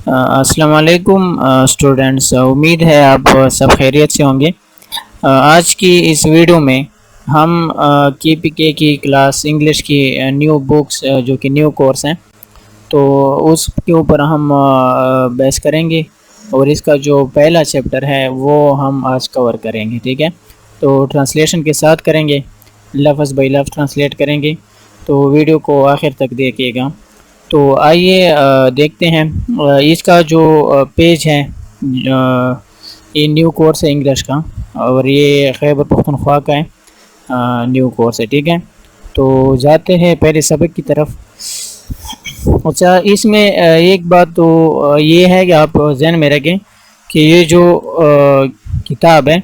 السلام علیکم اسٹوڈنٹس، امید ہے آپ سب خیریت سے ہوں گے۔ آج کی اس ویڈیو میں ہم کے پی کے کی کلاس انگلش کی نیو بکس جو کہ نیو کورس ہیں، تو اس کے اوپر ہم بحث کریں گے، اور اس کا جو پہلا چیپٹر ہے وہ ہم آج کور کریں گے، ٹھیک ہے۔ تو ٹرانسلیشن کے ساتھ کریں گے، لفظ بائی لفظ ٹرانسلیٹ کریں گے، تو ویڈیو کو آخر تک دیکھیے گا۔ تو آئیے دیکھتے ہیں اس کا جو پیج ہے، یہ نیو کورس ہے انگلش کا، اور یہ خیبر پختونخوا کا ہے، نیو کورس ہے، ٹھیک ہے۔ تو جاتے ہیں پہلے سبق کی طرف۔ اچھا، اس میں ایک بات تو یہ ہے کہ آپ ذہن میں رکھیں کہ یہ جو کتاب ہے،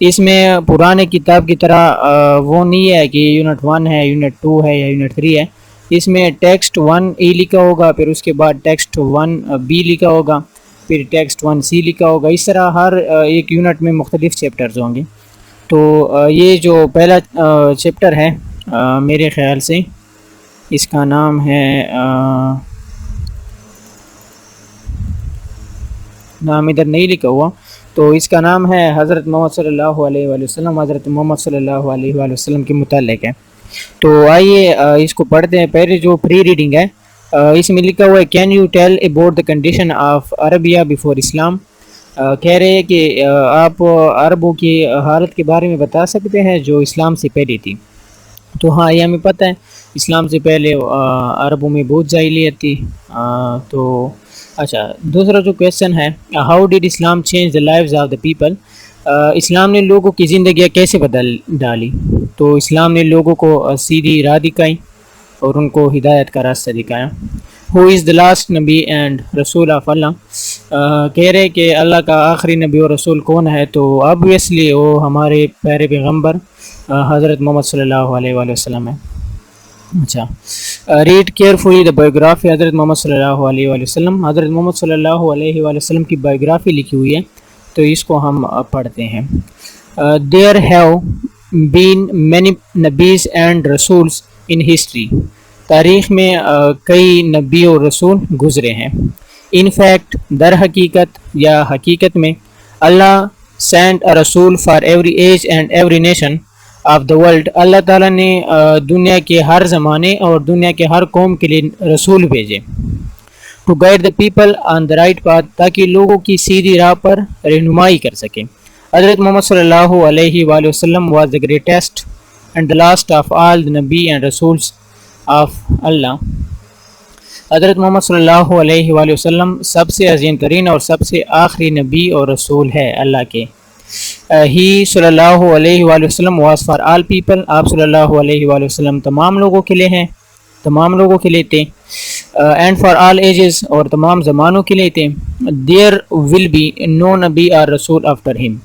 اس میں پرانے کتاب کی طرح وہ نہیں ہے کہ یونٹ 1 ہے، یونٹ 2 ہے یا یونٹ 3 ہے۔ اس میں ٹیکسٹ 1 ای لکھا ہوگا، پھر اس کے بعد ٹیکسٹ 1 بی لکھا ہوگا، پھر ٹیکسٹ 1 سی لکھا ہوگا۔ اس طرح ہر ایک یونٹ میں مختلف چیپٹرز ہوں گے۔ تو یہ جو پہلا چیپٹر ہے، میرے خیال سے اس کا نام ہے، نام ادھر نہیں لکھا ہوا، تو اس کا نام ہے حضرت محمد صلی اللہ علیہ وآلہ وسلم، حضرت محمد صلی اللہ علیہ وآلہ وسلم کے متعلق ہے۔ تو آئیے اس کو پڑھتے ہیں۔ پہلے جو پری ریڈنگ ہے، اس میں لکھا ہوا ہے can you tell about the condition of Arabia before Islam. کہہ رہے ہیں کہ آپ عربوں کی حالت کے بارے میں بتا سکتے ہیں جو اسلام سے پہلے تھی۔ تو ہاں، یہ ہمیں پتہ ہے، اسلام سے پہلے عربوں میں بہت جاہلیت تھی۔ تو اچھا، دوسرا جو کویشچن ہے، how did Islam change the lives of the people. اسلام نے لوگوں کی زندگیاں کیسے بدل ڈالی؟ تو اسلام نے لوگوں کو سیدھی راہ دکھائی اور ان کو ہدایت کا راستہ دکھایا۔ ہو از دا لاسٹ نبی اینڈ رسول آف اللہ۔ کہہ رہے کہ اللہ کا آخری نبی اور رسول کون ہے؟ تو آبویسلی وہ ہمارے پیارے پیغمبر حضرت محمد صلی اللہ علیہ وآلہ وسلم ہے۔ اچھا، ریڈ کیئرفلی دا بایوگرافی حضرت محمد صلی اللہ علیہ وآلہ وسلم۔ حضرت محمد صلی اللہ علیہ وآلہ وسلم کی بایوگرافی لکھی ہوئی ہے، تو اس کو ہم پڑھتے ہیں۔ دیر ہیو بین مینی نبیز اینڈ رسولز ان ہسٹری۔ تاریخ میں کئی نبی اور رسول گزرے ہیں۔ ان فیکٹ، در حقیقت یا حقیقت میں، اللہ سینٹ اے رسول for every age and every nation of the world. اللہ تعالیٰ نے دنیا کے ہر زمانے اور دنیا کے ہر قوم کے لیے رسول بھیجے۔ To guide the people on the right path, تاکہ لوگوں کی سیدھی راہ پر رہنمائی کر سکیں۔ حضرت محمد صلی اللہ علیہ وآلہ وسلم was the greatest and the last of all the نبی اینڈ رسولز آف اللہ۔ حضرت محمد صلی اللہ علیہ وآلہ وسلم سب سے عظیم ترین اور سب سے آخری نبی اور رسول ہے اللہ کے۔ ہی صلی اللہ علیہ وآلہ وسلم واز فار آل پیپل۔ آپ صلی اللہ علیہ وآلہ وسلم تمام لوگوں کے لیے ہیں، تمام لوگوں کے لیے تھے۔ اینڈ فار آل ایجز، اور تمام زمانوں کے لیے تھے۔ دیر ول بی نو نبی اور رسول آفٹر ہم۔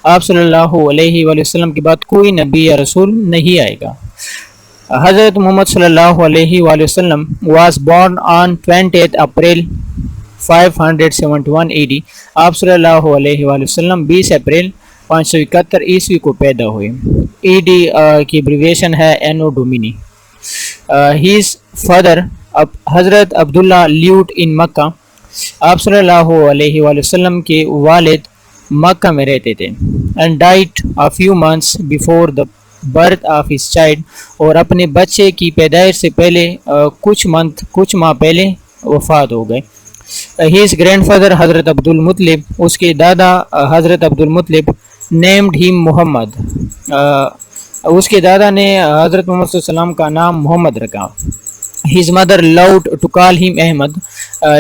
آپ صلی اللہ علیہ وآلہ وسلم کے بعد کوئی نبی یا رسول نہیں آئے گا۔ حضرت محمد صلی اللہ علیہ وآلہ وسلم was born on 20 April 571 AD۔ آپ صلی اللہ علیہ وآلہ وسلم 20 اپریل 571 عیسوی کو پیدا ہوئے۔ AD کی ایبریویشن ہے اینو ڈومینی۔ ہیز فادر حضرت عبداللہ لیوڈ ان مکہ۔ آپ صلی اللہ علیہ وآلہ وسلم کے والد مکہ میں رہتے تھے۔ And diet a few months before the birth of his child، اور اپنے بچے کی پیدائش سے پہلے کچھ ماہ پہلے وفات ہو گئے۔ his grandfather حضرت عبد المطلب، اس کے دادا حضرت عبد المطلب named him محمد، اس کے دادا نے حضرت محمد صلی اللہ علیہ وسلم کا نام محمد رکھا۔ his mother loved to call him Ahmad,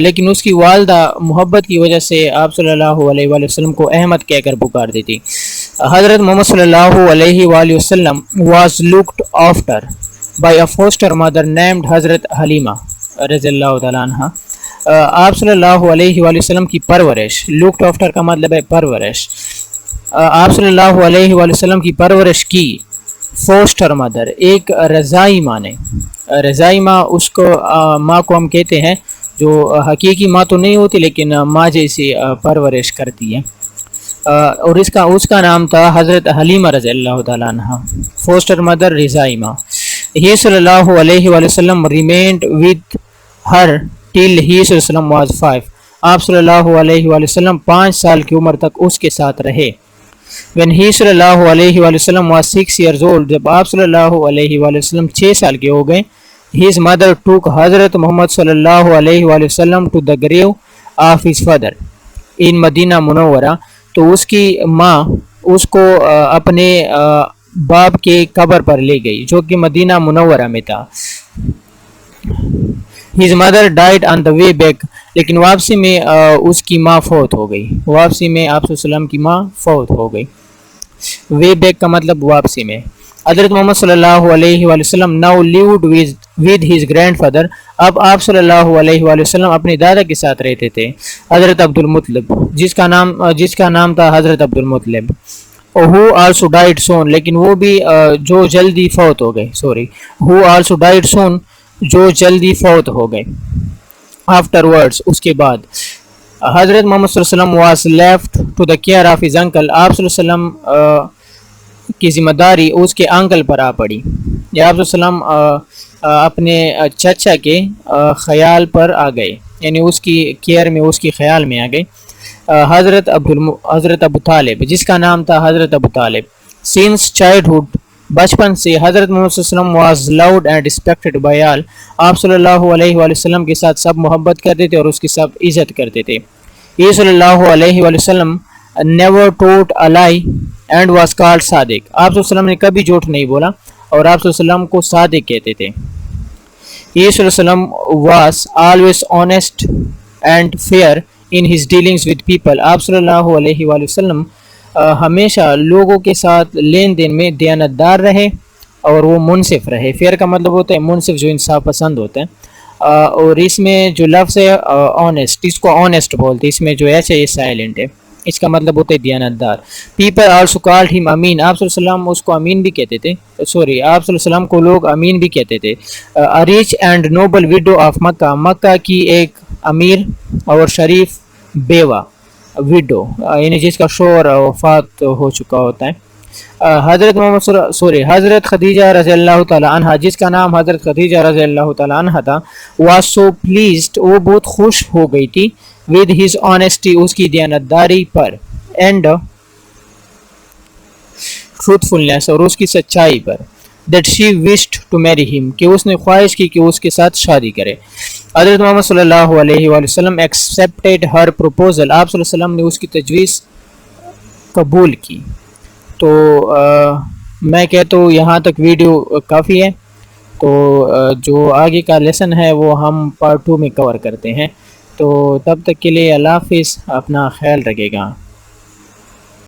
لیکن اس کی والدہ محبت کی وجہ سے آپ صلی اللہ علیہ وآلہ وسلم کو احمد کہہ کر پکار دیتی۔ حضرت محمد صلی اللہ علیہ وآلہ وسلم was looked after by a foster mother named حضرت حلیمہ رضی اللہ تعالیٰ عنہ۔ آپ صلی اللہ علیہ وآلہ وسلم کی پرورش، looked after کا مطلب ہے پرورش، آپ صلی اللہ علیہ وآلہ وسلم کی پرورش کی فوسٹر مدر، ایک رضائی ماں نے۔ رضائی ماں اس کو ماں کو ہم کہتے ہیں جو حقیقی ماں تو نہیں ہوتی لیکن ماں جیسی پرورش کرتی ہے، اور اس کا نام تھا حضرت حلیمہ رضی اللہ تعالیٰ عنہ، فوسٹر مدر رضائی ماں۔ ہی صلی اللہ علیہ وآلہ وسلم ریمینڈ ود ہر ٹل ہی صلی اللہ علیہ وسلم واز 5۔ آپ صلی اللہ علیہ وآلہ وسلم 5 سال کی عمر تک اس کے ساتھ رہے. When he صلی اللہ علیہ وآلہ وسلم was 6 years old, جب آپ صلی اللہ علیہ وآلہ وسلم 6 سال کے ہو گئے, his mother took حضرت محمد صلی اللہ علیہ وآلہ وسلم to the grave of his father in مدینہ منورہ. تو اس کی ماں اس کو اپنے باپ کے قبر پر لے گئی جو کہ مدینہ منورہ میں تھا. His mother died on the way back, لیکن واپسی میں اس کی ماں فوت ہو گئی. واپسی میں آپ صلی اللہ علیہ وسلم کی ماں فوت ہو گئی. way back کا مطلب واپسی میں. حضرت محمد صلی اللہ علیہ وآلہ وسلم now lived with his grandfather. اب آپ صلی اللہ علیہ وآلہ وسلم اپنے دادا کے ساتھ رہتے تھے, حضرت عبد المطلب, جس کا نام تھا حضرت عبد المطلب. who also died soon, لیکن وہ بھی جو جلدی فوت ہو گئے. who also died soon, جو جلدی فوت ہو گئے. afterwards, اس کے بعد. حضرت محمد صلی اللہ علیہ وسلم was left to the care of his uncle. آپ صلی اللہ علیہ وسلم کی ذمہ داری اس کے انکل پر آ پڑی, یا آپ صلی اللہ علیہ وسلم اپنے چچا کے خیال پر آ گئے, یعنی اس کی کیئر میں, اس کی خیال میں آ گئے. حضرت ابو طالب, جس کا نام تھا حضرت ابو طالب. since childhood, بچپن سے حضرت محمد صلی اللہ علیہ وسلم was loved and respected by all. آپ صلی اللہ علیہ وآلہ وسلم کے ساتھ سب محبت کرتے تھے اور اس کی سب عزت کرتے تھے. یہ صلی اللہ علیہ وآلہ وسلم never told a lie and was called صادق. آپ صلی اللہ علیہ وسلم نے کبھی جھوٹ نہیں بولا اور آپ صلی اللہ علیہ وسلم کو صادق کہتے تھے. یہ صلی اللہ علیہ وسلم was always honest and fair in his dealings with people. آپ صلی اللہ علیہ وآلہ وسلم ہمیشہ لوگوں کے ساتھ لین دین میں دیانتدار رہے اور وہ منصف رہے. فیئر کا مطلب ہوتا ہے منصف, جو انصاف پسند ہوتے ہیں. اور اس میں جو لفظ ہے آنیسٹ, اس کو آنیسٹ بولتے ہیں, اس میں جو ایچ ہے یہ سائلنٹ ہے, اس کا مطلب ہوتا ہے دیانتدار. پیپل آلسو کالڈ ہم امین. آپ صلی اللہ علیہ وسلم اس کو امین بھی کہتے تھے, آپ صلی اللہ علیہ وسلم کو لوگ امین بھی کہتے تھے. ریچ اینڈ نوبل ویڈو آف مکہ, مکہ کی ایک امیر اور شریف بیوہ, ویڈو یعنی جس کا شوہر وفات ہو چکا ہوتا ہے. حضرت خدیجہ رضی اللہ تعالیٰ عنہ, جس کا نام حضرت خدیجہ رضی اللہ تعالیٰ عنہ تھا, was so pleased, وہ بہت خوش ہو گئی تھی, with his honesty, اس کی دیانتداری پر, and truthfulness, اور اس کی سچائی پر, that she wished to marry him, کہ اس نے خواہش کی کہ اس کے ساتھ شادی کرے. حضرت محمد صلی اللہ علیہ وآلہ وسلم accepted her proposal. آپ صلی اللہ علیہ وسلم نے اس کی تجویز قبول کی. تو میں کہتا ہوں یہاں تک ویڈیو کافی ہے. تو جو آگے کا لیسن ہے وہ ہم پارٹ 2 میں کور کرتے ہیں. تو تب تک کے لیے اللہ حافظ, اپنا خیال رکھے گا.